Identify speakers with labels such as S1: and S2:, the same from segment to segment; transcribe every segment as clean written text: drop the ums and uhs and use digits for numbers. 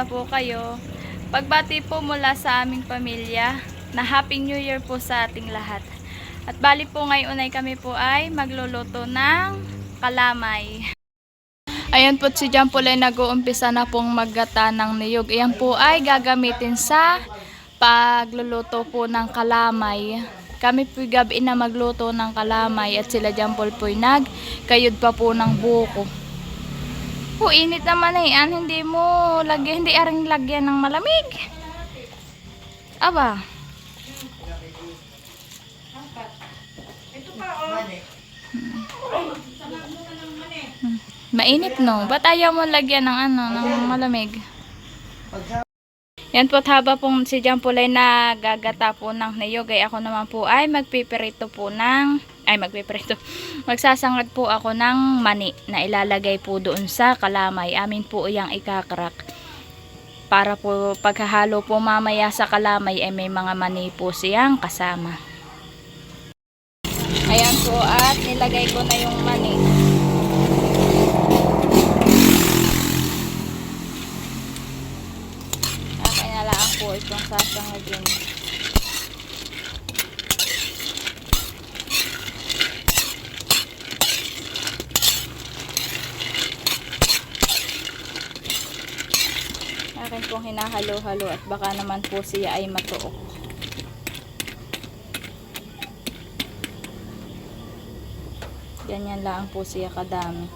S1: po kayo. Pagbati po mula sa aming pamilya na Happy New Year po sa ating lahat. At bali po ngayon ay kami po ay magluluto ng kalamay. Ayan po si John Paul ay nag-uumpisa na pong maggata ng niyog. Ayan po ay gagamitin sa pagluluto po ng kalamay. Kami po gabi na magluto ng kalamay at sila John Paul po ay nagkayod pa po ng buko. Oh, init naman eh. Hindi mo lagyan, hindi aring lagyan ng malamig. Aba.
S2: Ito pa oh.
S1: Mainit no. Ba't ayaw mo lagyan ng ng malamig? Yan po, haba pong si John Paul ay nagagata po ng niyog. Ay ako naman po ay magpipirito po ng magsasangad po ako ng mani na ilalagay po doon sa kalamay. Amin po iyang ikakrak. Para po paghahalo po mamaya sa kalamay ay may mga mani po siyang kasama. Ayan po at nilagay ko na yung mani. Akin na lang po itong sasangagin. Akin pong hinahalo-halo at baka naman po siya ay matuok. Ganyan lang po siya kadami.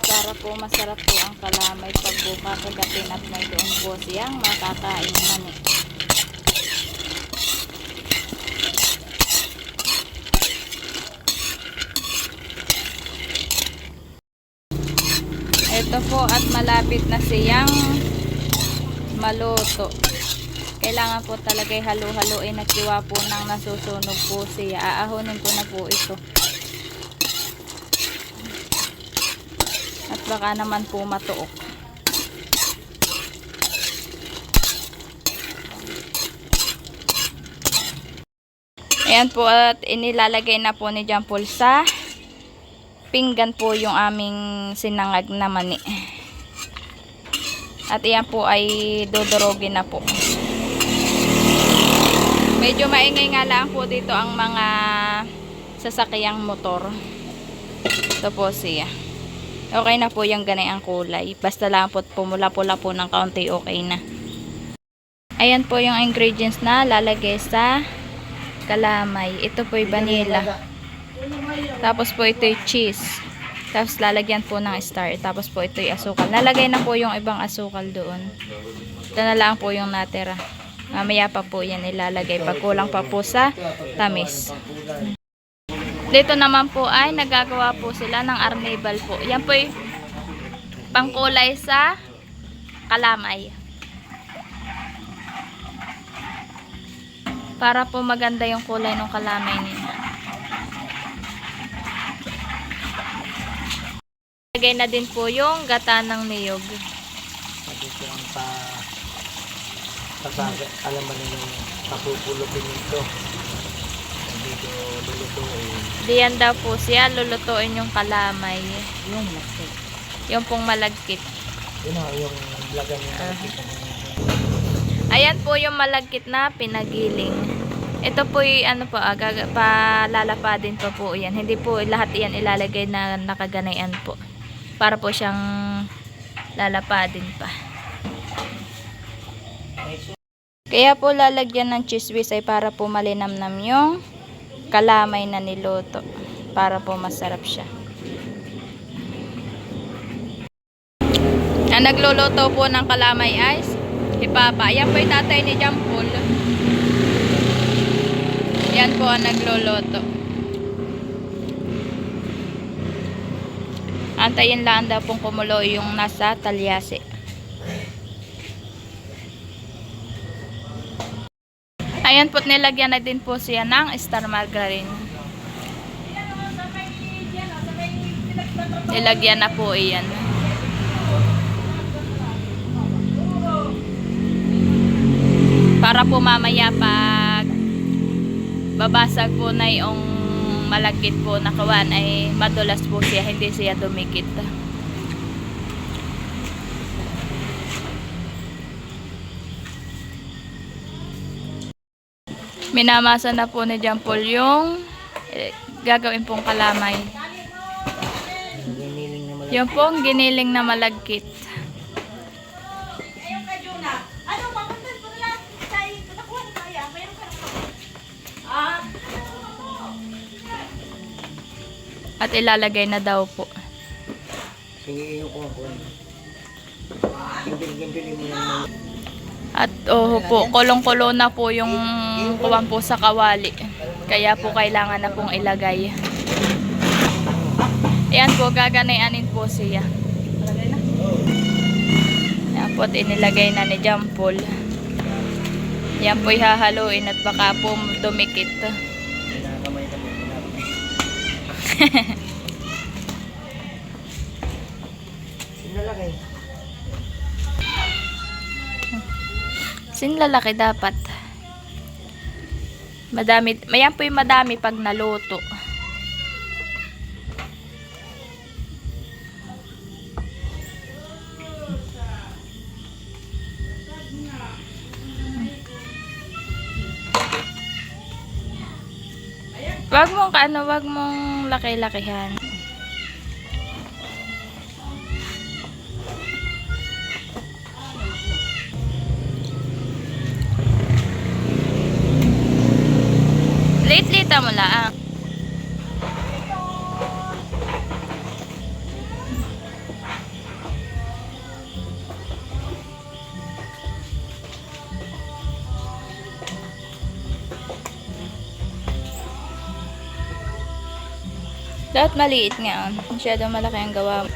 S1: Para po masarap po ang kalamay pag po kakagatin at may doon po siyang makakain mani. Ito po at malapit na siyang maluto. Kailangan po talaga halo-haloin at kiwa po nang nasusunog po siya. Aahonin ko na po ito. At baka naman po matuok. Ayan po at inilalagay na po ni John Paul sa pinggan po yung aming sinangag na mani. At iyan po ay dodorogin na po. Medyo maingay nga lang po dito ang mga sasakyang motor. Ito po siya. Okay na po yung ganayang kulay. Basta lang po pumula-pula po ng kaunti, okay na. Ayan po yung ingredients na lalagay sa kalamay. Ito po yung vanilla. Tapos po ito yung cheese. Tapos lalagyan po ng star. Tapos po ito yung asukal. Nalagay na po yung ibang asukal doon. Ito na lang po yung natira. Mamaya pa po yan ilalagay. Pag kulang pa po sa tamis. Dito naman po ay nagagawa po sila ng arnibal po. Yan po yung pangkulay sa kalamay. Para po maganda yung kulay ng kalamay nila. Lagay na din po yung gata ng niyog.
S2: Dito ang alam mo nila mapupulupin ito. Dito lulutuin.
S1: Diyan daw po siya lulutuin yung kalamay.
S2: Yung malagkit.
S1: Yung pong malagkit.
S2: Yun o, yung lagan yung malagkit.
S1: Ayan po yung malagkit na pinagiling. Ito po yung palalapadin pa po yan. Hindi po lahat yan ilalagay na nakaganayan po. Para po siyang lalapadin pa. Kaya po lalagyan ng cheese whiz ay para po malinamnam yung kalamay na niluto. Para po masarap siya. Ang nagluluto po ng kalamay ay si Papa. Yan po yung tatay ni John Paul. Yan po ang nagluluto. Antayin lang daw pong kumulo yung nasa talyase. Ayan po, nilagyan na din po siya ng star margarine. Nilagyan na po iyan. po mamaya pag babasag po na yung malagkit po na kawan ay madulas po siya, hindi siya dumikit. Minamasa na po ni John Paul yung gagawin pong kalamay.
S2: Giniling na malaki.
S1: Yung pong giniling na malagkit. At ilalagay na daw po.
S2: Sige, yung kuha. Gimpil-gimpilin mo yung
S1: At po, kulong-kulo na po yung kuwan po sa kawali. Kaya po kailangan na pong ilagay. Ayan po, gaganayanin po siya. Ayan po, at inilagay na ni John Paul. Ayan po, ihahaluin at baka po dumikit.
S2: Kinakamay na mo. Sinalaki.
S1: Sinlalaki dapat. Madami, mayan po yung madami pag naluto. Wag mong laki-lakihan. Late-late mo lang. Dapat maliit nga. Masyadong malaki ang gawa mo.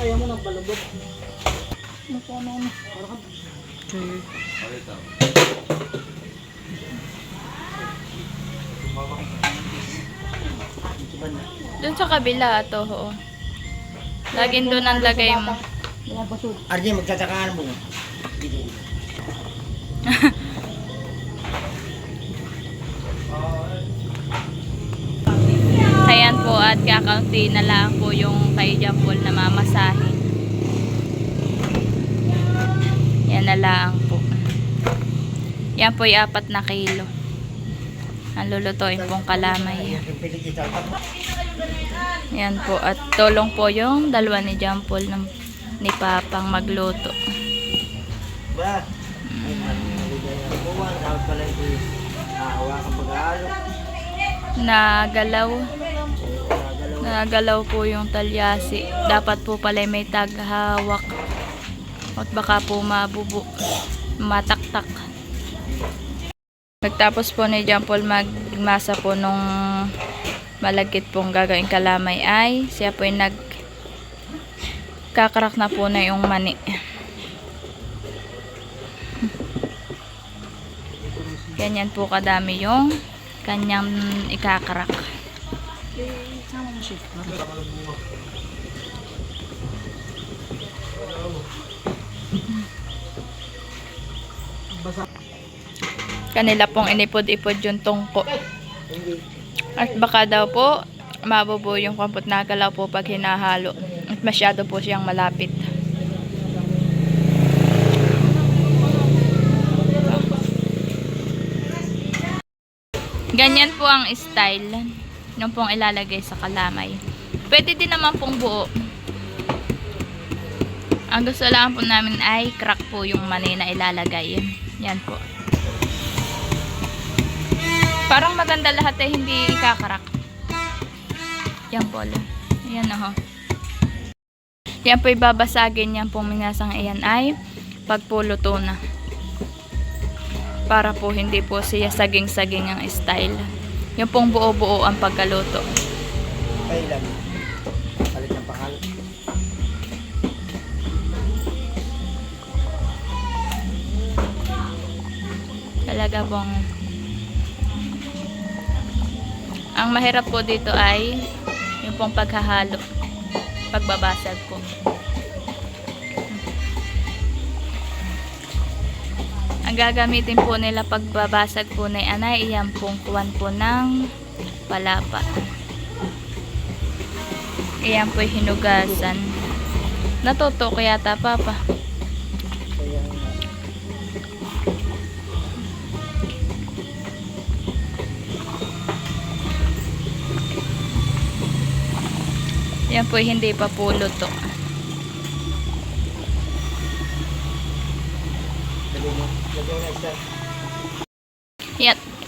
S2: Ayaw mo ng palubog. Ano?
S1: Doon sa kabila ito, oo. Laging doon ang lagay mo.
S2: Arjen, magtatakaan mo.
S1: Ayan po, at kakaunti na lang po yung kay John Paul na mamasahin. Yan na lang po. Yan po yung 4 na kilo. Ang lulutuin pong kalamay. Yan po, at tulong po yung dalawa ni John Paul ni Papang magluto.
S2: Ba? Ay, maligay ang buwan. Dapat pala yung hawakan pag-aalok.
S1: Nagalaw. Nagalaw po yung talyasi. Dapat po pala may taghawak. At baka po mataktak. Pagtapos po ni John Paul magmasa po nung malagkit pong gagawin kalamay ay siya po yung nagkakarak na po na yung mani. Ganyan po kadami yung kanyang ikakarak. Kanila pong inipod-ipod yung tungko. At baka daw po mabubo yung kampot na galaw po pag hinahalo. At masyado po siyang malapit. Ganyan po ang style nung pong ilalagay sa kalamay. Pwede din naman pong buo. Ang gusto lang po namin ay crack po yung mani na ilalagay. Yan po. Parang maganda lahat ay hindi ikakarak. Yan po. Ayan o. Yan po ibabasagin. Yan pong minasang iyan ay pagpuluto na. Para po hindi po siya saging-saging ang style. Yung pong buo-buo ang pagkaluto.
S2: Kailan? Palit ng pangalan.
S1: Talaga pong ang mahirap po dito ay yung pong paghahalo. pagbabasag po. Ang gagamitin po nila pagbabasag po na anay, iyan pong kuwan po ng palapa. Iyan po hinugasan. Natutok yata papa.
S2: Kaya
S1: Yan po hindi pa po luto.
S2: lagyan na isa.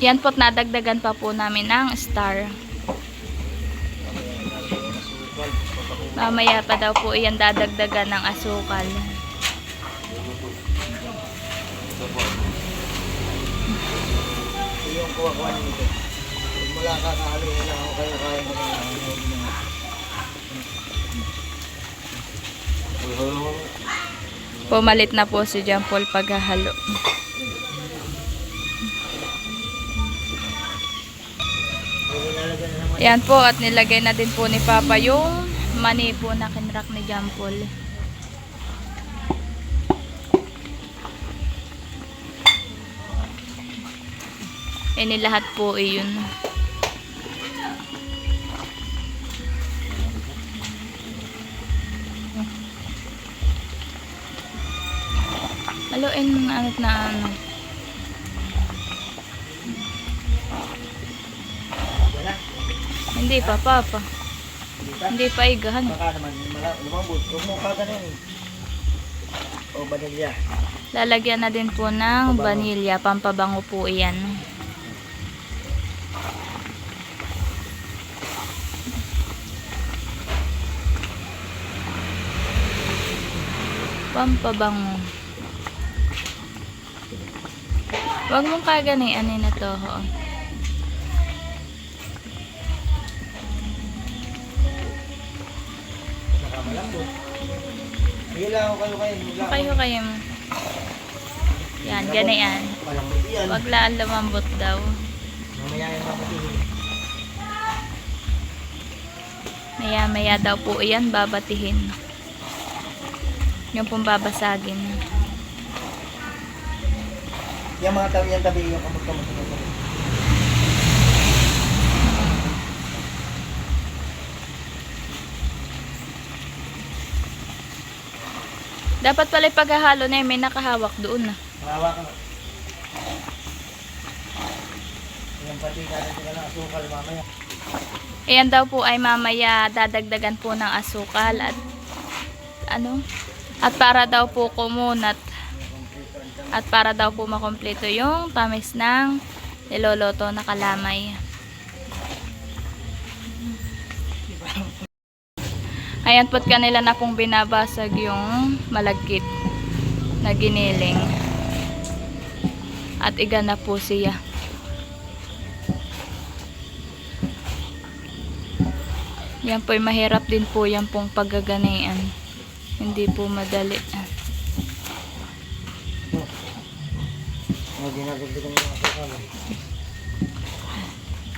S1: Yan po't nadagdagan pa po namin ng star. Mamaya pa daw po iyan dadagdagan ng asukal.
S2: Ito yung kuha-kuha nito. Pag mula kakahalo na ako kaya kaya mo na.
S1: Pumalit na po si John Paul paghahalo. Yan po at nilagay na din po ni Papa yung mani po na kinrak ni John Paul. Lahat po iyon. Haluin ano na ano. Hindi pa, Papa. Hindi pa igahan.
S2: Baka naman, lumambot. Huwag mo kaganin. O vanilya.
S1: Lalagyan na din po ng vanilya. Pampabango po iyan. Pampabango. Huwag mong kaganian na to. Ho.
S2: Nakamalambot. Sige lang ako kayo.
S1: Kayo mo. Yan, ganyan.
S2: Malambot yan.
S1: Huwag laan lumambot daw.
S2: Mamaya yung mapatihin.
S1: Maya-maya daw po iyan babatihin. Yung pong babasagin.
S2: Yung mga tabi yung kamot-kamot.
S1: Dapat pala paghahalo na may nakahawak doon na.
S2: Mahawa ka. Yung pati natin sila ng asukal mamaya.
S1: Ayan daw po ay mamaya dadagdagan po ng asukal at ano? At para daw po kumunat at para daw po makompleto yung tamis ng niloloto na kalamay. Ayan po't kanila na pong binabasag yung malagkit na giniling. At iga na po siya. Yan po'y mahirap din po yan pong paggaganian. Hindi po madali.
S2: Dinadagdagan yung asukal.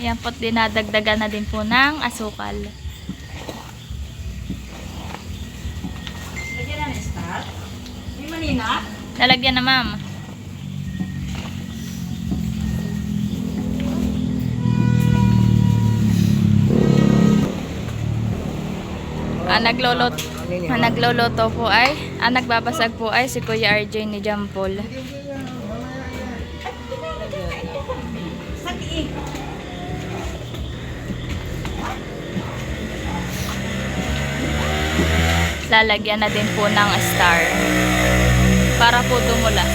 S1: Yan po't dinadagdagan na din po ng asukal.
S3: Lagyan na star. May manina?
S1: Lalagyan na, ma'am. Nagloloto po ay, nagbabasag po ay si Kuya RJ ni Jampol.
S3: Sati.
S1: Lalagyan na din po ng star para po dumulas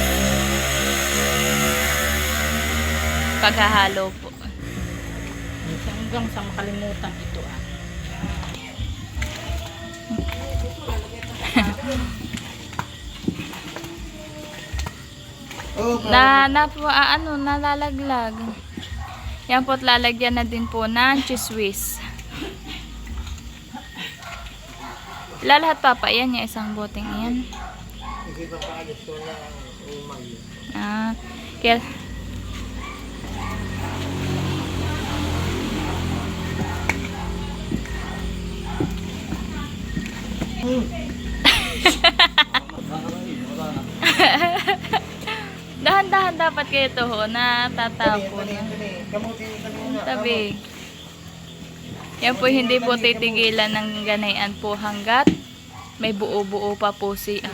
S1: paghahalo po.
S3: Hanggang sa makalimutan ito
S1: Nalalaglag. Yan po't lalagyan na din po ng cheese whiz. Lalahat papa, yan yung isang boteng yan.
S2: Hindi pa paalis ko na umay.
S1: Kaya Dahan-dahan dapat kayo to ho, natatapon.
S2: Kamuti kanina.
S1: Tabi. Yan po hindi po titigilan ng ganayan po hanggat may buo-buo pa po siya.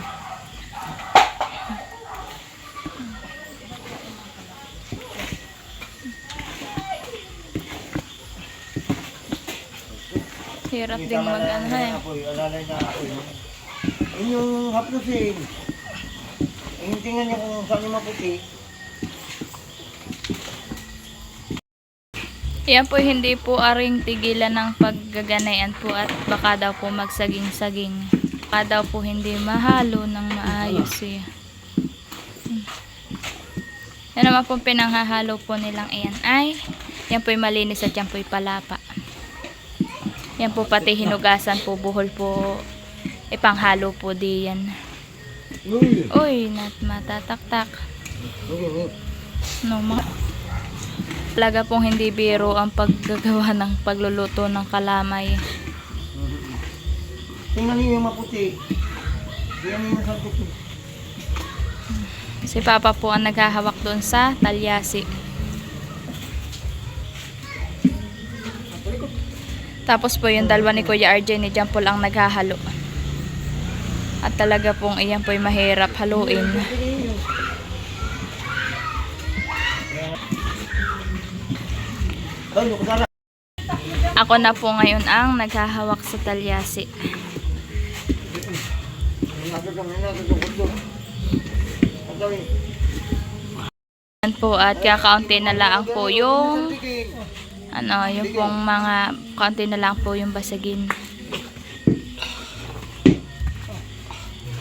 S1: Hirap ding mag-ano eh.
S2: Alalay na ako. Yun yung haplusin. Yung tingnan niyo kung saan yung maputi.
S1: Yan po hindi po aring tigilan ng paggaganayan po at baka daw po magsaging-saging. Baka daw po hindi mahalo ng maayos eh. Yan naman po pinanghahalo po nilang iyan ay yan po'y malinis at yan po'y palapa. Yan po pati hinugasan po, buhol po, ipanghalo po diyan. Uy, matataktak. No, talaga pong hindi biro ang paggagawa ng pagluluto ng kalamay.
S2: Tingnan niyo yung maputi. Yan yung nasabot.
S1: Si Papa po ang naghahawak doon sa talyasi. Tapos po yung dalawa ni Kuya RJ ni John Paul ang naghahalo. At talaga pong iyan po'y mahirap haluin. Ako na po ngayon ang naghahawak sa talyasi. Yan po at kakaunti na lang po yung yung pong mga kaunti na lang po yung basagin.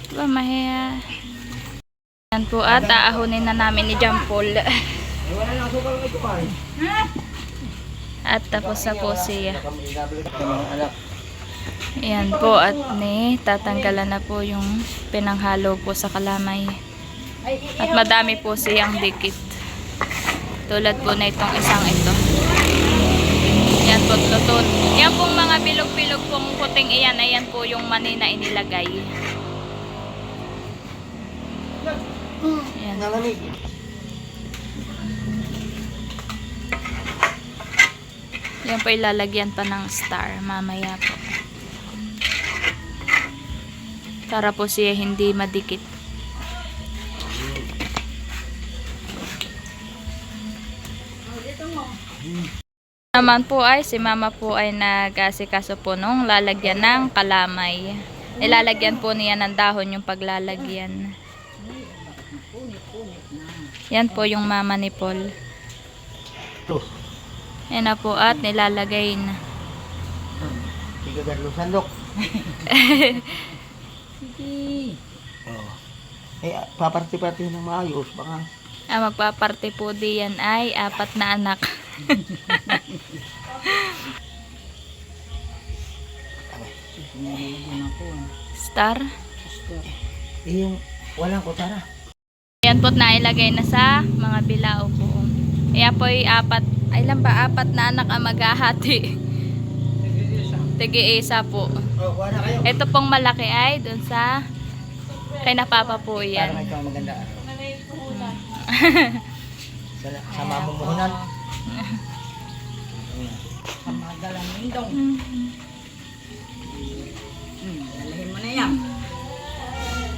S1: Diba mahiya? Yan po at aahunin na namin ni John Paul. At tapos na po siya. Ayan po at tatanggalan na po yung pinanghalo po sa kalamay. At madami po siyang dikit. Tulad po na itong isang ito. Yan po tutun. Yan pong mga bilog-bilog pong puting iyan. Ayan po yung mani na inilagay. Ayan. Yan po ilalagyan pa ng star mamaya po. Para po siya hindi madikit. Naman po ay si Mama po ay nag-asikaso po nung lalagyan ng kalamay. Ilalagyan po niya ng dahon yung paglalagyan. Yan po yung mama ni Paul. Yan na po at nilalagay na.
S2: Tiga darlo sandok.
S3: Sige.
S2: Oh. Paparti-parti ng maayos baka.
S1: Ang magpaparte po diyan ay 4 na anak. Star?
S2: Yung walang kutsara.
S1: Yan po't nailagay na sa mga bilao po. Kaya po ay 4 na anak ang maghahati. Tigi-isa po.
S2: Oh, wala kayo.
S1: Ito pong malaki ay dun sa kay na Papa po
S2: Para
S1: yan.
S2: may ikaw maganda. Sa mamumuhunan.
S3: Sa mga dalang mindong. Dalahin mo na yan.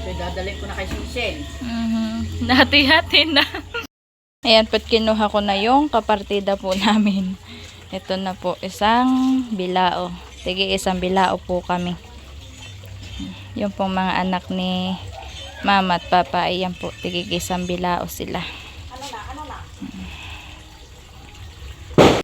S3: So, dadalhin ko na kay Sisel.
S1: Nahati-hati na. Ayan po't kinuha ko na yung kapartida po namin. Ito na po isang bilao. Sige, isang bilao po kami. Yung pong mga anak ni Mama at Papa, ayan po, tigig isang bilao sila.